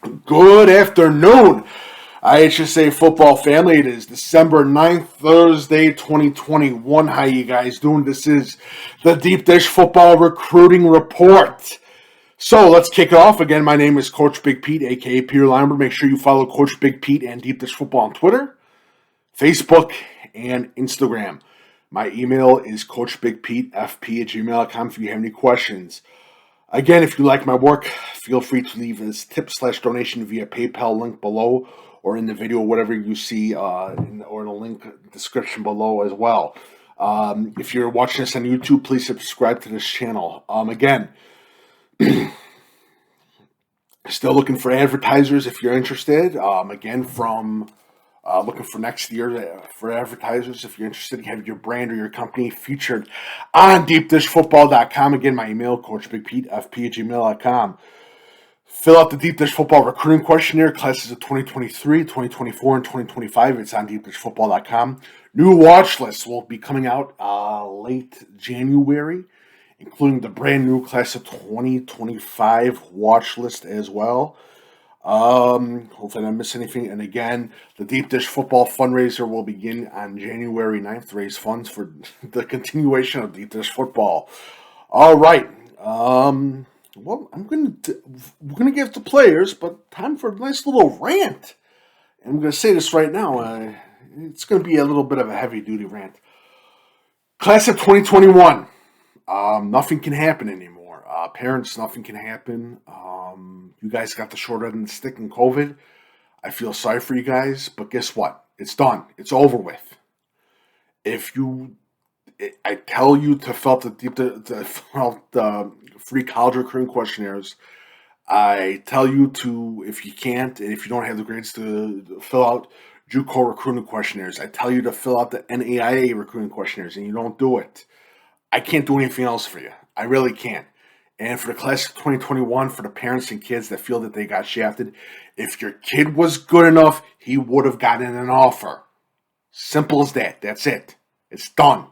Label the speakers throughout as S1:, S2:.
S1: Good afternoon, IHSA football family. It is December 9th, Thursday, 2021. How you guys doing? This is the Deep Dish Football Recruiting Report. So let's kick it off. Again, my name is Coach Big Pete, a.k.a. Peter Lambert. Make sure you follow Coach Big Pete and Deep Dish Football on Twitter, Facebook, and Instagram. My email is coachbigpetefp@gmail.com if you have any questions. Again, if you like my work, feel free to leave a tip/donation via PayPal link below or in the video, whatever you see, or in the link description below as well. If you're watching this on YouTube, please subscribe to this channel. Again, still looking for advertisers if you're interested. Looking for next year for advertisers. If you're interested in having your brand or your company featured on deepdishfootball.com. Again, my email, coachbigpetefp@gmail.com. Fill out the Deep Dish Football Recruiting Questionnaire, classes of 2023, 2024, and 2025. It's on deepdishfootball.com. New watch lists will be coming out late January, including the brand new class of 2025 watch list as well. Hopefully I didn't miss anything. And again, the Deep Dish Football fundraiser will begin on January 9th to raise funds for the continuation of Deep Dish Football. All right. We're gonna give it to players, but time for a nice little rant. And I'm gonna say this right now. It's gonna be a little bit of a heavy duty rant. Class of 2021. Nothing can happen anymore. Parents, nothing can happen. You guys got the short end of the stick in COVID. I feel sorry for you guys, but guess what? It's done. It's over with. I tell you to fill out the free college recruiting questionnaires. I tell you to, if you can't, and if you don't have the grades, to fill out JUCO recruiting questionnaires. I tell you to fill out the NAIA recruiting questionnaires, and you don't do it. I can't do anything else for you. I really can't. And for the class of 2021, for the parents and kids that feel that they got shafted, if your kid was good enough, he would have gotten an offer. Simple as that. That's it. It's done.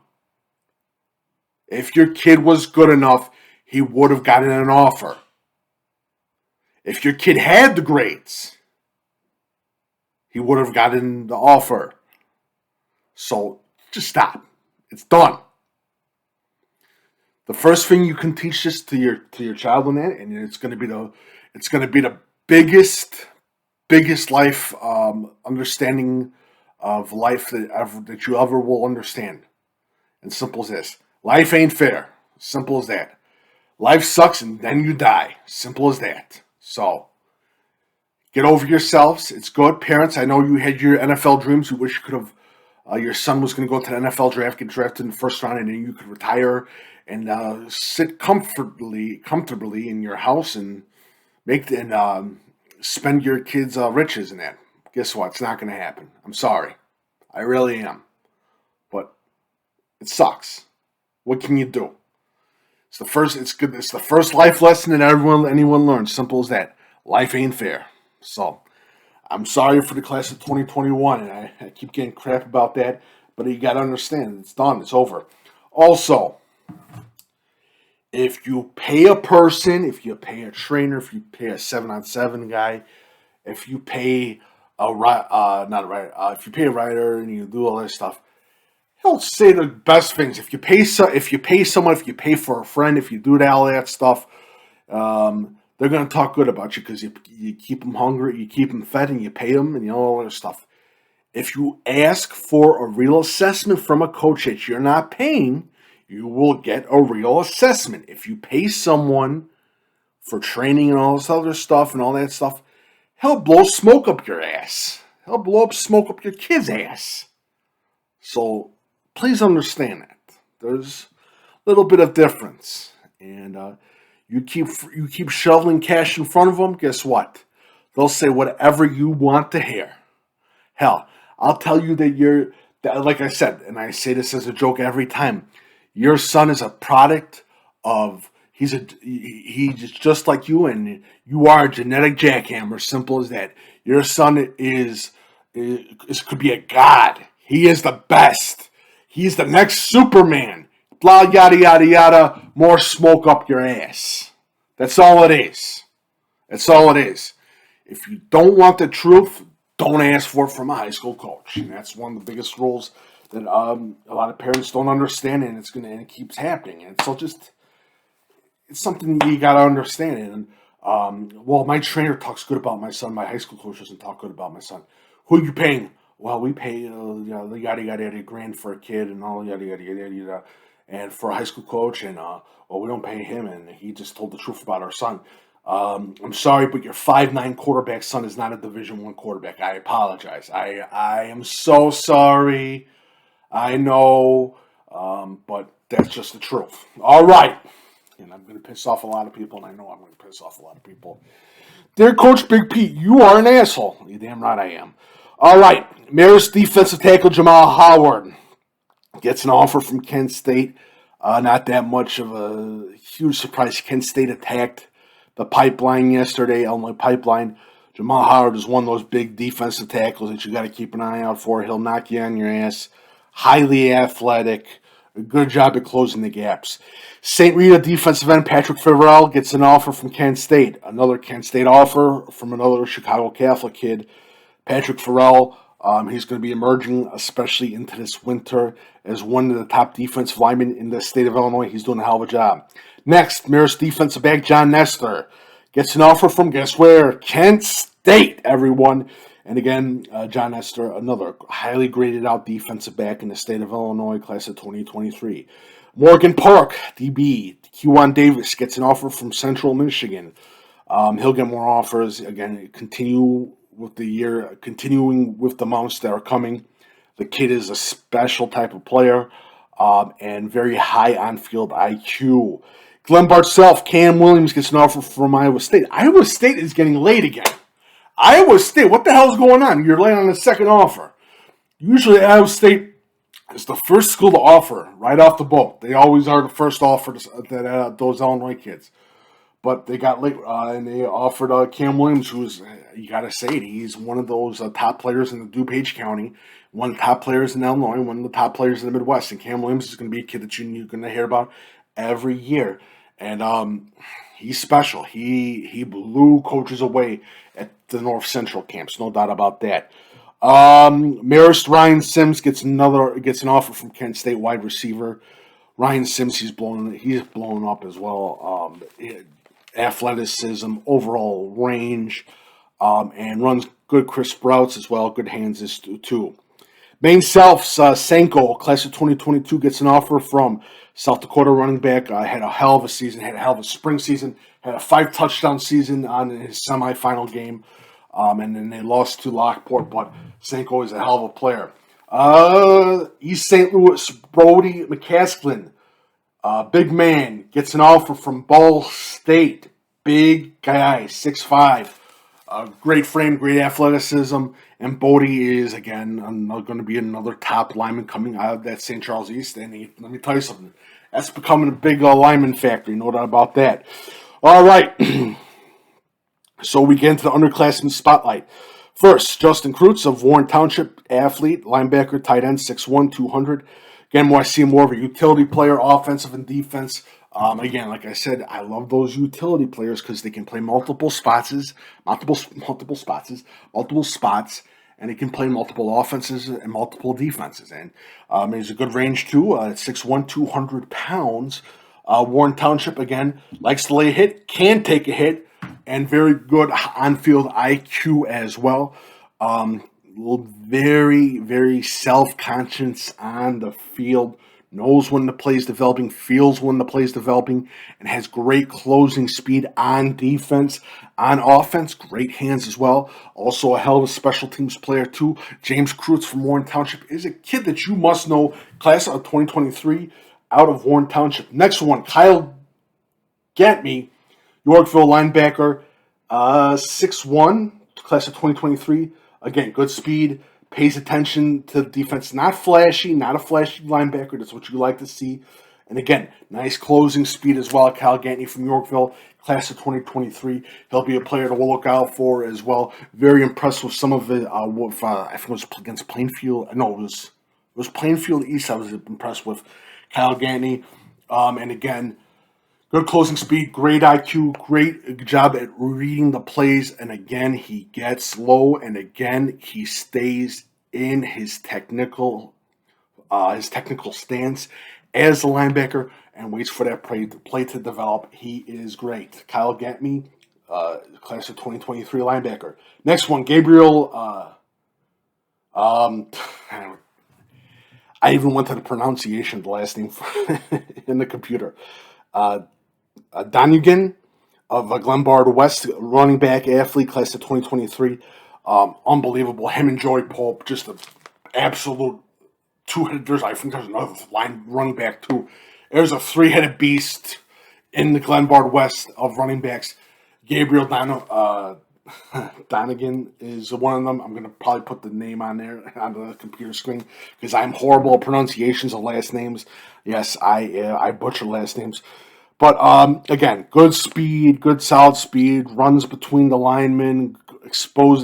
S1: If your kid was good enough, he would have gotten an offer. If your kid had the grades, he would have gotten the offer. So just stop. It's done. The first thing you can teach this to your child in that, and it's going to be the biggest life understanding of life that you ever will understand. And simple as this: life ain't fair. Simple as that. Life sucks, and then you die. Simple as that. So get over yourselves. It's good, parents. I know you had your NFL dreams. You wish you could have. Your son was going to go to the NFL draft, get drafted in the first round, and then you could retire and sit comfortably in your house and spend your kids' riches in that. Guess what? It's not going to happen. I'm sorry. I really am. But it sucks. What can you do? It's the first life lesson that anyone learns. Simple as that. Life ain't fair. So I'm sorry for the class of 2021, and I keep getting crap about that, but you got to understand, it's done. It's over. Also, if you pay a person, if you pay a trainer, if you pay a 7-on-7 guy, if you pay if you pay a writer and you do all that stuff, he'll say the best things. If you pay someone, if you pay for a friend, if you do all that stuff, they're going to talk good about you because you keep them hungry, you keep them fed, and you pay them, and all that stuff. If you ask for a real assessment from a coach that you're not paying, you will get a real assessment. If you pay someone for training and all this other stuff and all that stuff, he'll blow smoke up your ass. He'll blow up smoke up your kid's ass. So please understand that. There's a little bit of difference. And you keep shoveling cash in front of them, guess what? They'll say whatever you want to hear. Hell, I'll tell you that like I said, and I say this as a joke every time, your son is a product of, he's just like you, and you are a genetic jackhammer. Simple as that. Your son could be a god. He is the best. He's the next Superman. Blah, yada, yada, yada. More smoke up your ass. That's all it is. That's all it is. If you don't want the truth, don't ask for it from a high school coach. And that's one of the biggest rules that a lot of parents don't understand, and it keeps happening. And so it's something you got to understand. And well, my trainer talks good about my son. My high school coach doesn't talk good about my son. Who are you paying? Well, we pay the yada yada yada grand for a kid and all yada yada yada yada, and for a high school coach, and well, we don't pay him, and he just told the truth about our son. I'm sorry, but your 5'9" quarterback son is not a Division I quarterback. I apologize. I am so sorry. I know, but that's just the truth. All right. And I'm going to piss off a lot of people, and I know I'm going to piss off a lot of people. Dear Coach Big Pete, you are an asshole. You damn right I am. All right. Marist defensive tackle Jamel Howard gets an offer from Kent State. Not that much of a huge surprise. Kent State attacked the pipeline yesterday, Illinois pipeline. Jamel Howard is one of those big defensive tackles that you got to keep an eye out for. He'll knock you on your ass. Highly athletic. A good job at closing the gaps. St. Rita defensive end Patrick Farrell gets an offer from Kent State. Another Kent State offer from another Chicago Catholic kid. Patrick Farrell, he's going to be emerging, especially into this winter, as one of the top defensive linemen in the state of Illinois. He's doing a hell of a job. Next, Marist defensive back John Nestor gets an offer from, guess where? Kent State, everyone. And again, John Nestor, another highly graded out defensive back in the state of Illinois, class of 2023. Morgan Park DB Kiwaun Davis gets an offer from Central Michigan. He'll get more offers. Again, continuing with the months that are coming. The kid is a special type of player and very high on-field IQ. Glenbard South Cam Williams gets an offer from Iowa State. Iowa State is getting late again. Iowa State, what the hell is going on? You're late on the second offer. Usually Iowa State is the first school to offer right off the boat. They always are the first offer to those Illinois kids. But they got late, and they offered Cam Williams, who's, you got to say it, he's one of those top players in the DuPage County, one of the top players in Illinois, one of the top players in the Midwest. And Cam Williams is going to be a kid that you're going to hear about every year. And he's special. He blew coaches away at the North Central camps, no doubt about that. Marist Ryan Sims gets an offer from Kent State wide receiver. Ryan Sims, he's blown up as well. Athleticism, overall range, and runs good crisp routes as well. Good hands too. Maine South's Sajenko, class of 2022, gets an offer from South Dakota running back. Had a hell of a season, had a hell of a spring season, had a 5-touchdown season on his semifinal game, and then they lost to Lockport, but Sajenko is a hell of a player. East St. Louis Bodey McCaslin, big man, gets an offer from Ball State. Big guy, 6'5", great frame, great athleticism, and Bodie is, again, going to be another top lineman coming out of that St. Charles East. And let me tell you something, that's becoming a big lineman factory, no doubt about that. All right, so we get into the underclassmen spotlight. First, Justin Kreutz of Warren Township, athlete, linebacker, tight end, 6'1", 200. Again, I see more of a utility player, offensive and defense. Again, like I said, I love those utility players because they can play multiple spots, and they can play multiple offenses and multiple defenses. And there's a good range too. At 6'1", 200 pounds. Warren Township, again, likes to lay a hit, can take a hit, and very good on-field IQ as well. Very, very self-conscious on the field. Knows when the play's developing, feels when the play's developing, and has great closing speed on defense. On offense, great hands as well. Also a hell of a special teams player too. James Kreutz from Warren Township is a kid that you must know, class of 2023 out of Warren Township. Next one, Kyle Gettemy, Yorkville linebacker, 6'1", class of 2023. Again, good speed. Pays attention to the defense. Not flashy, not a flashy linebacker. That's what you like to see. And again, nice closing speed as well. Kyle Gettemy from Yorkville, class of 2023. He'll be a player to look out for as well. Very impressed with some of the, I think it was against Plainfield. No, it was Plainfield East I was impressed with. Kyle Gettemy. And again, Good closing speed, great IQ, great job at reading the plays, and again, he gets low, and again, he stays in his technical stance as a linebacker and waits for that play to develop. He is great. Kyle Gettemy, class of 2023 linebacker. Next one, Gabriel. I even went to the pronunciation of the last name in the computer. Danguilan of Glenbard West, running back athlete, class of 2023. Unbelievable. Him and Joey Pope, just an absolute two-headed. I think there's another line running back too. There's a three-headed beast in the Glenbard West of running backs. Gabriel Danguilan is one of them. I'm going to probably put the name on there on the computer screen because I'm horrible at pronunciations of last names. Yes, I butcher last names. But again, good speed, good solid speed, runs between the linemen,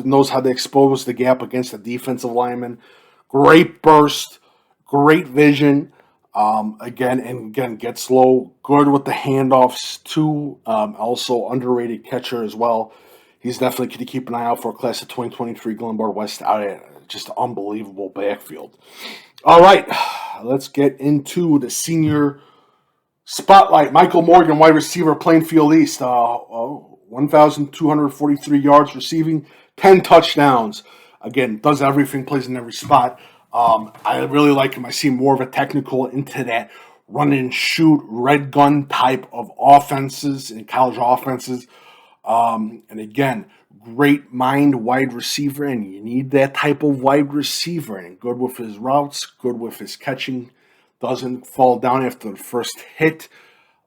S1: knows how to expose the gap against the defensive lineman. Great burst, great vision. Again, gets low, good with the handoffs too. Also underrated catcher as well. He's definitely going to keep an eye out for class of 2023 Glenbard West out at just unbelievable backfield. All right, let's get into the senior spotlight. Michael Morgan, wide receiver, Plainfield East. 1,243 yards receiving, 10 touchdowns. Again, does everything, plays in every spot. I really like him. I see more of a technical into that run and shoot, red gun type of offenses and college offenses. And again, great mind wide receiver, and you need that type of wide receiver. And good with his routes, good with his catching, doesn't fall down after the first hit,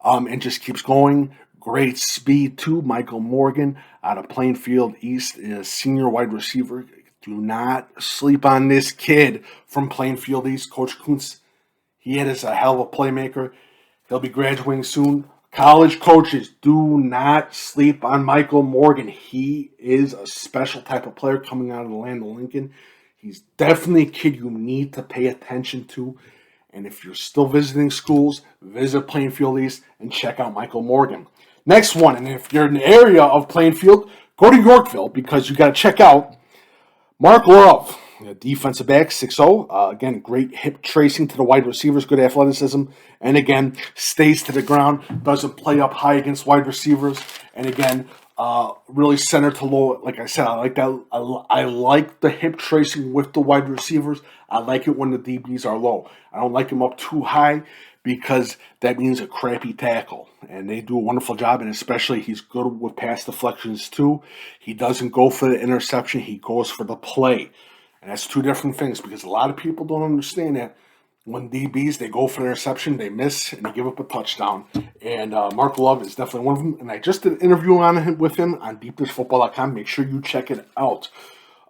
S1: and just keeps going. Great speed too. Michael Morgan out of Plainfield East is a senior wide receiver. Do not sleep on this kid from Plainfield East. Coach Kuntz, he is a hell of a playmaker. He'll be graduating soon. College coaches, do not sleep on Michael Morgan. He is a special type of player coming out of the land of Lincoln. He's definitely a kid you need to pay attention to. And if you're still visiting schools, visit Plainfield East and check out Michael Morgan. Next one, and if you're in the area of Plainfield, go to Yorkville because you got to check out Mark Love, defensive back, 6'0". Again, great hip tracing to the wide receivers, good athleticism. And again, stays to the ground, doesn't play up high against wide receivers. And again, really center to low. Like I said, I like that. I like the hip tracing with the wide receivers. I like it when the DBs are low. I don't like them up too high because that means a crappy tackle. And they do a wonderful job, and especially he's good with pass deflections too. He doesn't go for the interception. He goes for the play. And that's two different things because a lot of people don't understand that. When DBs, they go for an interception, they miss, and they give up a touchdown. And Mark Love is definitely one of them. And I just did an interview with him on deepdishfootball.com. Make sure you check it out.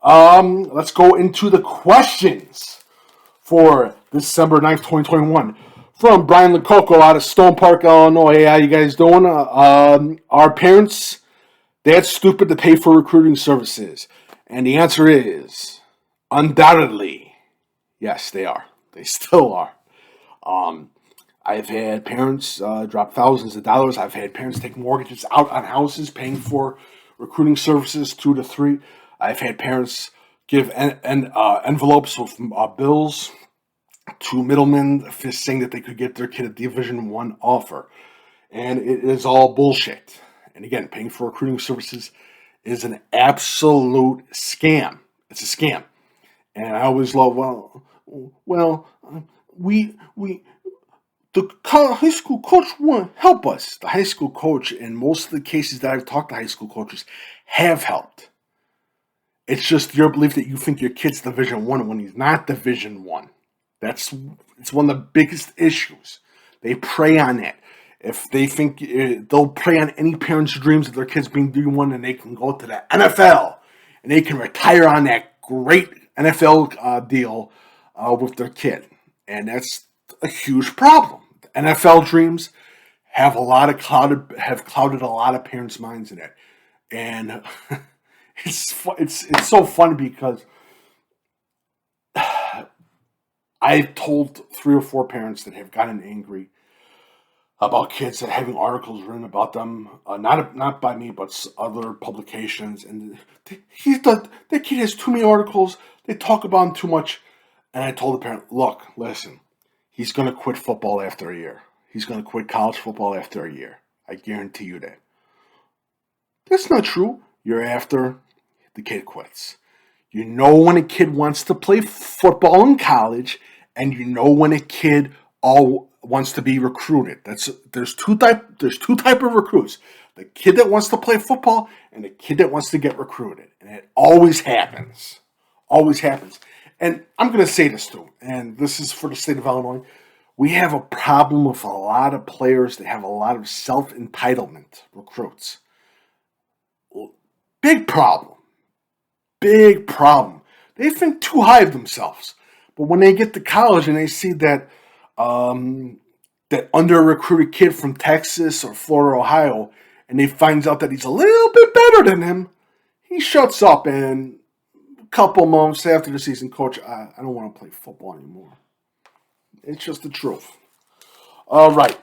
S1: Let's go into the questions for December 9th, 2021. From Brian Lococo out of Stone Park, Illinois. Hey, how you guys doing? Are parents that stupid to pay for recruiting services? And the answer is undoubtedly, yes, they are. They still are. I've had parents drop thousands of dollars. I've had parents take mortgages out on houses paying for recruiting services 2 to 3. I've had parents give envelopes with bills to middlemen saying that they could get their kid a Division I offer. And it is all bullshit. And again, paying for recruiting services is an absolute scam. It's a scam. And I always love, the high school coach won't help us. The high school coach, in most of the cases that I've talked to high school coaches, have helped. It's just your belief that you think your kid's Division I when he's not Division I. It's one of the biggest issues. They prey on that. If they think they'll prey on any parent's dreams of their kids being D1, and they can go to the NFL and they can retire on that great NFL deal with their kid, and that's a huge problem. The NFL dreams have clouded a lot of parents' minds in it, and it's so fun because I've told 3 or 4 parents that have gotten angry about kids that having articles written about them, not by me, but other publications. And that kid has too many articles. They talk about him too much. And I told the parent, look, listen, he's going to quit football after a year. He's going to quit college football after a year. I guarantee you that. That's not true. Year after, the kid quits. You know when a kid wants to play football in college, and you know when a kid wants to be recruited. There's two type of recruits: the kid that wants to play football and the kid that wants to get recruited, and it always happens. Always happens. And I'm going to say this too, and this is for the state of Illinois. We have a problem with a lot of players that have a lot of self-entitlement recruits. Big problem. Big problem. They think too high of themselves. But when they get to college and they see that that under-recruited kid from Texas or Florida, Ohio, and they finds out that he's a little bit better than him, he shuts up, and a couple months after the season, coach, I don't want to play football anymore. It's just the truth. All right.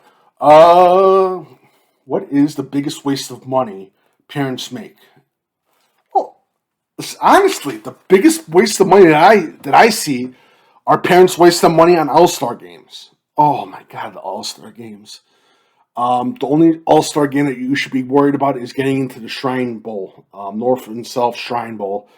S1: What is the biggest waste of money parents make? Well, honestly, the biggest waste of money that I see are parents wasting money on All-Star games. Oh my God, the All-Star games. The only All-Star game that you should be worried about is getting into the Shrine Bowl, North and South Shrine Bowl,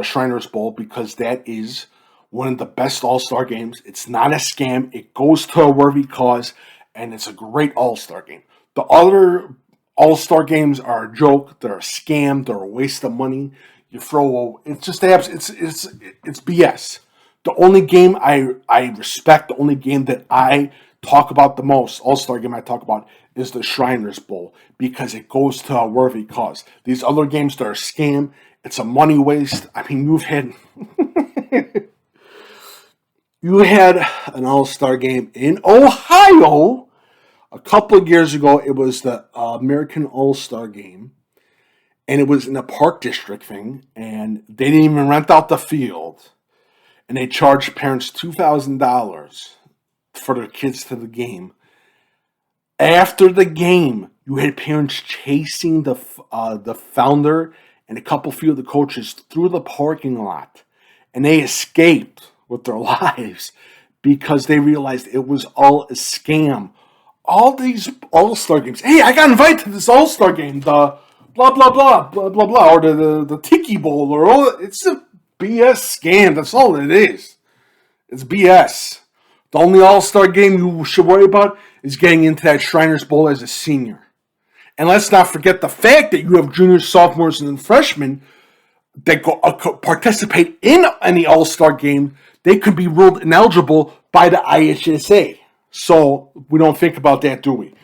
S1: Shriners Bowl, because that is one of the best All-Star games. It's not a scam. It goes to a worthy cause, and it's a great All-Star game. The other All-Star games are a joke. They're a scam. They're a waste of money. It's just it's BS. The only game I respect, the only game that I talk about the most, All-Star game I talk about, is the Shriners Bowl, because it goes to a worthy cause. These other games, they're a scam. It's a money waste. I mean, you've had you had an All-Star game in Ohio a couple of years ago. It was the American All-Star game, and it was in a Park District thing, and they didn't even rent out the field. And they charged parents $2,000 for their kids to the game. After the game, you had parents chasing the founder and a few of the coaches through the parking lot. And they escaped with their lives because they realized it was all a scam. All these All-Star games. Hey, I got invited to this All-Star game. The blah, blah, blah, blah, blah, blah. Or the Tiki Bowl. It's a BS scam. That's all it is. It's BS. The only All-Star game you should worry about is getting into that Shriners Bowl as a senior. And let's not forget the fact that you have juniors, sophomores, and freshmen that participate in any All-Star game. They could be ruled ineligible by the IHSA. So we don't think about that, do we?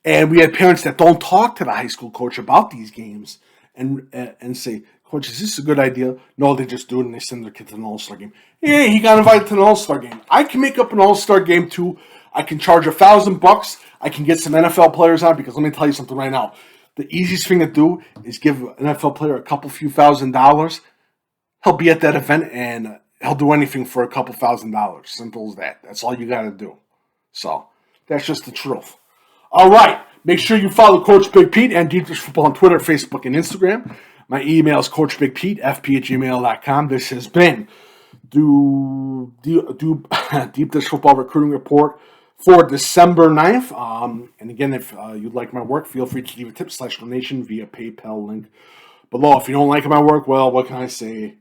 S1: And we have parents that don't talk to the high school coach about these games and say, Coach, is this a good idea? No, they just do it and they send their kid to an All-Star game. Yeah, he got invited to an All-Star game. I can make up an All-Star game too. I can charge $1,000. I can get some NFL players on, because let me tell you something right now. The easiest thing to do is give an NFL player a few $1,000s. He'll be at that event and he'll do anything for a couple $1,000s. Simple as that. That's all you got to do. So that's just the truth. All right. Make sure you follow Coach Big Pete and Deep Dish Football on Twitter, Facebook, and Instagram. My email is coachbigpete@fp@gmail.com. This has been Deep Dish Football Recruiting Report for December 9th. And again, if you'd like my work, feel free to leave a tip/donation via PayPal link below. If you don't like my work, well, what can I say?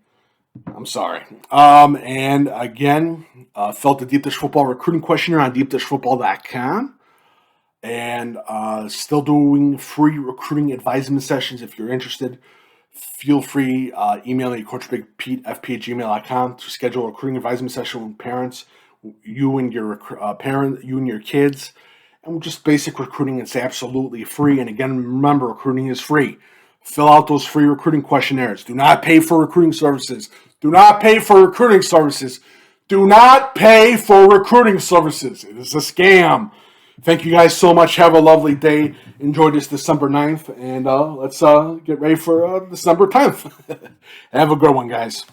S1: I'm sorry. And again, fill out the Deep Dish Football Recruiting Questionnaire on deepdishfootball.com. And still doing free recruiting advisement sessions. If you're interested, feel free email me coachbigpete@fp@gmail.com to schedule a recruiting advisement session with parents, you and your kids, and just basic recruiting. It's absolutely free. And again, remember, recruiting is free. Fill out those free recruiting questionnaires. Do not pay for recruiting services. Do not pay for recruiting services. Do not pay for recruiting services. It is a scam. Thank you guys so much. Have a lovely day. Enjoy this December 9th. And let's get ready for December 10th. Have a good one, guys.